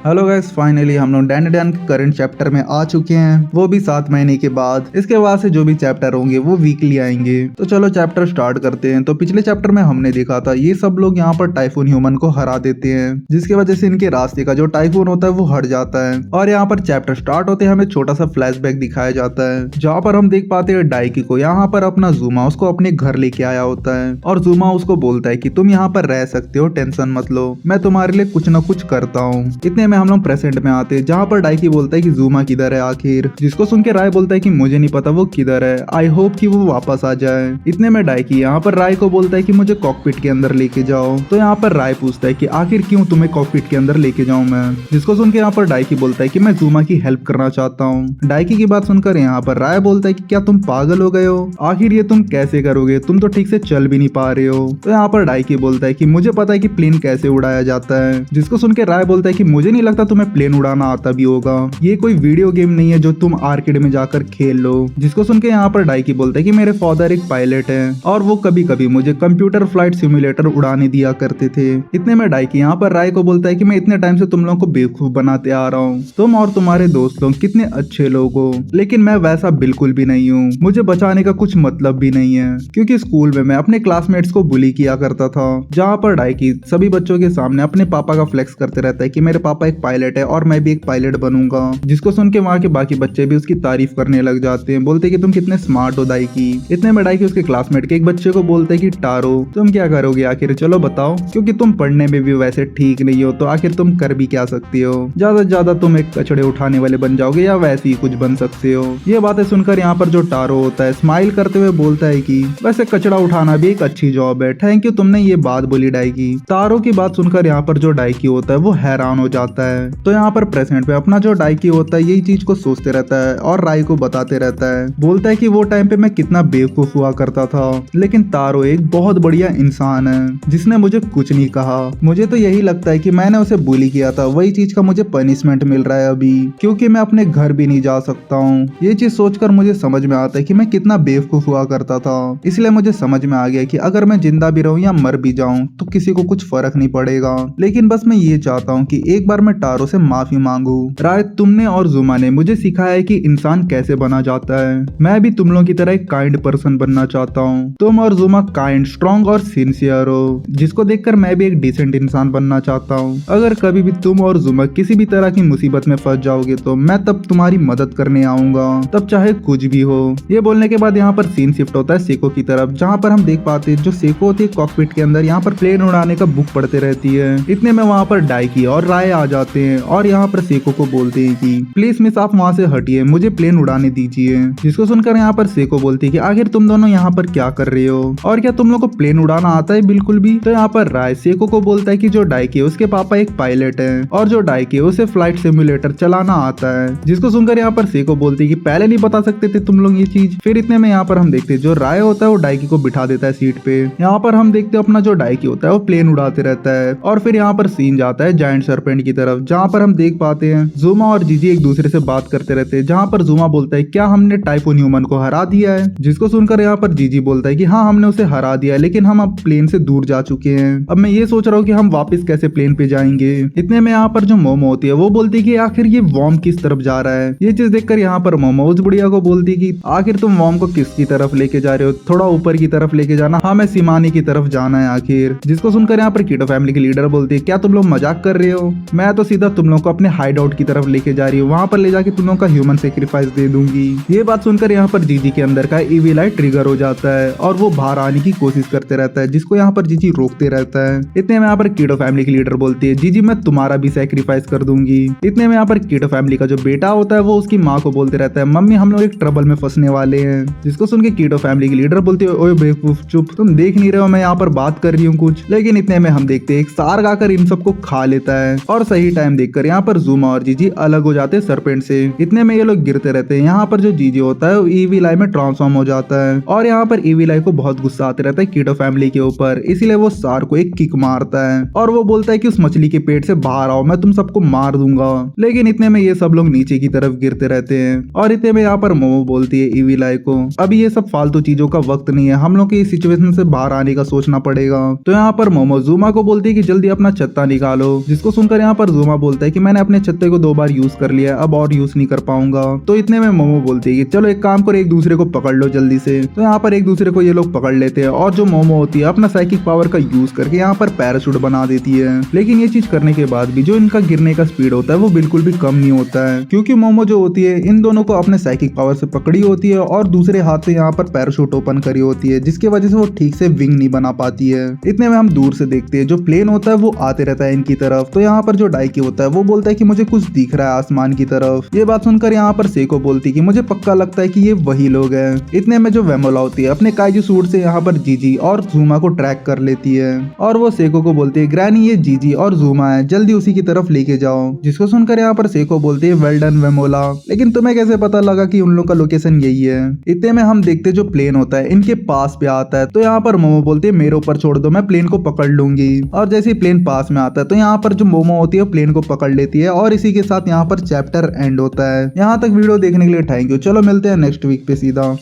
Hello guys, finally हम लोग Dan Dan के करंट चैप्टर में आ चुके हैं, वो भी 7 महीने के बाद। इसके बाद से जो भी चैप्टर होंगे वो वीकली आएंगे। तो चलो चैप्टर स्टार्ट करते हैं। तो पिछले चैप्टर में हमने देखा था ये सब लोग यहाँ पर टाइफून ह्यूमन को हरा देते हैं, जिसकी वजह से इनके रास्ते का जो टाइफून होता है वो हट जाता है। और यहाँ पर चैप्टर स्टार्ट होते हमें छोटा सा फ्लैशबैक दिखाया जाता है, जहाँ पर हम देख पाते हैं डाइकी को यहाँ पर अपना ज़ूमा उसको अपने घर लेके आया होता है। और ज़ूमा उसको बोलता है कि तुम यहाँ पर रह सकते हो, टेंशन मत लो, मैं तुम्हारे लिए कुछ न कुछ करता हूँ। इतने में हम लोग प्रेजेंट में आते हैं, जहाँ पर डाइकी बोलता है कि ज़ूमा किधर है आखिर, जिसको सुन के राय बोलता है कि मुझे नहीं पता वो किधर है, आई होप कि वो वापस आ जाए। इतने में डाइकी यहाँ पर राय को बोलता है कि मुझे कॉकपिट के अंदर लेके जाओ। तो यहाँ पर राय पूछता है कि आखिर क्यों तुम्हें कॉकपिट के अंदर लेके जाऊं मैं, जिसको सुन के यहाँ पर डाइकी बोलता है कि मैं ज़ूमा की हेल्प करना चाहता हूँ। डाइकी की बात सुनकर यहाँ पर राय बोलता है कि क्या तुम पागल हो गए हो, आखिर ये तुम कैसे करोगे, तुम तो ठीक से चल भी नहीं पा रहे हो। तो यहाँ पर डाइकी बोलता है कि मुझे पता है कि प्लेन कैसे उड़ाया जाता है, जिसको सुन के राय बोलता है कि मुझे नहीं लगता तुम्हें प्लेन उड़ाना आता भी होगा, ये कोई वीडियो गेम नहीं है जो तुम आर्केड में जाकर खेल लो। जिसको सुन के यहाँ पर डाइकी बोलता है कि मेरे फादर एक पायलट है और वो कभी कभी मुझे कंप्यूटर फ्लाइट सिमुलेटर उड़ाने दिया करते थे। इतने में डाइकी यहाँ पर राय को बोलता है कि मैं इतने टाइम से तुम लोगों को बेवकूफ बनाते आ रहा हूँ, तुम और तुम्हारे दोस्त लोग कितने अच्छे लोग हो, लेकिन मैं वैसा बिल्कुल भी नहीं हूँ, मुझे बचाने का कुछ मतलब भी नहीं है, क्योंकि स्कूल में मैं अपने क्लासमेट्स को बुली किया करता था। जहाँ पर डाइकी सभी बच्चों के सामने अपने पापा का फ्लेक्स करते रहता है कि मेरे पापा एक पायलट है और मैं भी एक पायलट बनूंगा, जिसको सुन के वहाँ के बाकी बच्चे भी उसकी तारीफ करने लग जाते हैं, बोलते कि तुम कितने स्मार्ट हो डाइकी। इतने में डाइकी उसके क्लासमेट के एक बच्चे को बोलते है कि टारो तुम क्या करोगे आखिर, चलो बताओ, क्योंकि तुम पढ़ने में भी वैसे ठीक नहीं हो तो आखिर तुम कर भी क्या सकती हो, ज्यादा से ज्यादा तुम एक कचड़े उठाने वाले बन जाओगे या वैसे ही कुछ बन सकते हो। ये बातें सुनकर यहाँ पर जो टारो होता है स्माइल करते हुए बोलता है कि वैसे कचड़ा उठाना भी एक अच्छी जॉब है, थैंक यू तुमने ये बात बोली डाइकी। टारो की बात सुनकर यहाँ पर जो डाइकी होता है वो हैरान हो जाता है। तो यहाँ पर प्रेजेंट पे अपना जो डाइकी होता है यही चीज को सोचते रहता है और राय को बताते रहता है, बोलता है कि वो टाइम पे मैं कितना बेवकूफ हुआ करता था, लेकिन तारो एक बहुत बढ़िया इंसान है जिसने मुझे कुछ नहीं कहा, मुझे तो यही लगता है कि मैंने उसे बुली किया था, वही चीज का मुझे पनिशमेंट मिल रहा है अभी, क्योंकि मैं अपने घर भी नहीं जा सकता हूँ। ये चीज सोचकर मुझे समझ में आता है कि मैं कितना बेवकूफ हुआ करता था, इसलिए मुझे समझ में आ गया कि अगर मैं जिंदा भी रहूं या मर भी जाऊं तो किसी को कुछ फर्क नहीं पड़ेगा, लेकिन बस मैं ये चाहता हूँ कि एक बार मैं टारो से माफी मांगू। राय तुमने और ज़ूमा ने मुझे सिखाया है कि इंसान कैसे बना जाता है, मैं भी तुम लोगों की तरह एक काइंड पर्सन बनना चाहता हूँ। तुम और ज़ूमा काइंड, स्ट्रॉन्ग और सिंसियर हो, जिसको देखकर मैं भी एक डिसेंट इंसान बनना चाहता हूँ। अगर कभी भी तुम और ज़ूमा किसी भी तरह की मुसीबत में फंस जाओगे तो मैं तब तुम्हारी मदद करने आऊंगा, तब चाहे कुछ भी हो। ये बोलने के बाद यहाँ पर सीन शिफ्ट होता है सेको की तरफ, जहाँ पर हम देख पाते हैं जो सेको होती है कॉकपिट के अंदर यहाँ पर प्लेन उड़ाने का बुक पढ़ते रहती है। इतने में वहाँ पर डाइकी और राय आ जाते हैं और यहाँ पर सेको को बोलते हैं कि प्लीज मिस आप वहाँ से हटिए, मुझे प्लेन उड़ाने दीजिए। जिसको सुनकर यहाँ पर सेको बोलती है कि आखिर तुम दोनों यहाँ पर क्या कर रहे हो और क्या तुम लोग को प्लेन उड़ाना आता है बिल्कुल भी। तो यहाँ पर राय सेको को बोलता है कि जो डाइकी है उसके पापा एक पायलट है और जो डाइकी है उसे फ्लाइट सिमुलेटर चलाना आता है। जिसको सुनकर यहाँ पर सेको बोलती है कि पहले नहीं बता सकते थे तुम लोग ये चीज। फिर इतने में यहाँ पर हम देखते हैं जो राय होता है वो डाइकी को बिठा देता है सीट पे। यहाँ पर हम देखते हैं अपना जो डाइकी होता है वो प्लेन उड़ाते रहता है और फिर यहाँ पर सीन जाता है जायंट सरपेंट की तरफ, जहाँ पर हम देख पाते हैं ज़ूमा और जीजी एक दूसरे से बात करते रहते हैं। जहाँ पर ज़ूमा बोलता है क्या हमने टाइफून ह्यूमन को हरा दिया है, जिसको सुनकर यहाँ पर जीजी बोलता है कि हाँ हमने उसे हरा दिया है, लेकिन हम अब प्लेन से दूर जा चुके हैं, अब मैं ये सोच रहा हूँ कि हम वापस कैसे प्लेन पे जाएंगे। इतने में यहाँ पर जो मोमो होती है वो बोलती है कि आखिर ये वॉर्म किस तरफ जा रहा है। ये चीज देखकर यहाँ पर मोमो उस बुढ़िया को बोलती है कि आखिर तुम वॉर्म को किसकी तरफ लेके जा रहे हो, थोड़ा ऊपर की तरफ लेके जाना, हाँ मैं सिमानी की तरफ जाना है आखिर। जिसको सुनकर यहाँ पर कीटो फैमिली की लीडर बोलती है क्या तुम लोग मजाक कर रहे हो, मैं तो सीधा तुम लोग को अपने हाइड आउट की तरफ लेके जा रही हूँ, वहाँ पर ले जाके तुम लोगों का ह्यूमन सेक्रीफाइस दे दूंगी। ये बात सुनकर यहाँ पर जीजी के अंदर का इविल आई ट्रिगर हो जाता है और वो बाहर आने की कोशिश करते रहता है, जिसको यहाँ पर जीजी रोकते रहता है। इतने में यहाँ पर कीटो फैमिली की लीडर बोलती है जीजी मैं तुम्हारा भी सेक्रीफाइस कर दूंगी। इतने में यहाँ पर कीटो फैमिली का जो बेटा होता है वो उसकी माँ को बोलते रहता है मम्मी हम लोग एक ट्रबल में फंसने वाले हैं। जिसको सुन के कीटो फैमिली की लीडर बोलती है ओए बेवकूफ चुप, तुम देख नहीं रहे हो मैं यहाँ पर बात कर रही हूँ कुछ। लेकिन इतने में हम देखते हैं एक सार्क आकर इन सबको खा लेता है और सही टाइम देखकर यहाँ पर ज़ूमा और जीजी अलग हो जाते हैं सरपेंट से। इतने में ये लोग गिरते रहते हैं। यहाँ पर जो जीजी होता है वो इविल आई में ट्रांसफॉर्म हो जाता है और यहाँ पर इविल आई को बहुत गुस्सा आते रहता है कीटो फैमिली के ऊपर, इसीलिए वो सार्क को एक किक मारता है और वो बोलता है कि उस मछली के पेट से बाहर आओ, मैं तुम सबको मार दूंगा। लेकिन इतने में ये सब लोग नीचे की तरफ गिरते रहते हैं और इतने में यहाँ पर मोमो बोलती है इविल आई को अभी ये सब फालतू चीजों का वक्त नहीं है, हम लोग को इस सिचुएशन से बाहर आने का सोचना पड़ेगा। तो यहाँ पर मोमो ज़ूमा को बोलती है कि जल्दी अपना छत्ता निकालो। जिसको सुनकर यहाँ पर ज़ूमा बोलता है कि मैंने अपने छत्ते को 2 बार यूज कर लिया, अब और यूज नहीं कर पाऊंगा। तो इतने में मोमो बोलती है कि चलो एक काम करो, एक दूसरे को पकड़ लो जल्दी से। तो यहाँ पर एक दूसरे को ये लोग पकड़ लेते हैं और जो मोमो होती है अपना साइकिक पावर का यूज करके यहाँ पर पैराशूट बना देती है। लेकिन ये चीज करने के बाद भी जो इनका गिरने का स्पीड होता है वो बिल्कुल भी कम नहीं होता है, क्योंकि मोमो जो होती है इन दोनों को अपने साइकिक पावर से पकड़ी होती है और दूसरे हाथ से यहाँ पर पैराशूट ओपन करी होती है, जिसकी वजह से वो ठीक से विंग नहीं बना पाती है। इतने में हम दूर से देखते हैं जो प्लेन होता है वो आते रहता है इनकी तरफ। तो यहाँ पर जो डाइकी होता है वो बोलता है कि मुझे कुछ दिख रहा है आसमान की तरफ। ये बात सुनकर यहाँ पर सेको बोलती है कि मुझे पक्का लगता है कि ये वही लोग हैं। इतने में जो वेमोला होती है अपने काइजू सूट से यहाँ पर जीजी और ज़ूमा को ट्रैक कर लेती है और वो सेको को बोलती है ग्रैनी ये जीजी और ज़ूमा है, जल्दी उसी की तरफ लेके जाओ। जिसको सुनकर यहाँ पर सेको बोलती है वेल डन वेमोला, लेकिन तुम्हें कैसे पता लगा कि उन लोगों का लोकेशन यही है। इतने में हम देखते जो प्लेन होता है इनके पास पे आता है। तो यहाँ पर मोमो बोलती है मेरे ऊपर छोड़ दो, मैं प्लेन को पकड़ लूंगी। और जैसे ही प्लेन पास में आता है तो यहाँ पर जो मोमो होती है प्लेन को पकड़ लेती है और इसी के साथ यहाँ पर चैप्टर एंड होता है। यहाँ तक वीडियो देखने के लिए थैंक यू। चलो मिलते हैं नेक्स्ट वीक पे सीधा।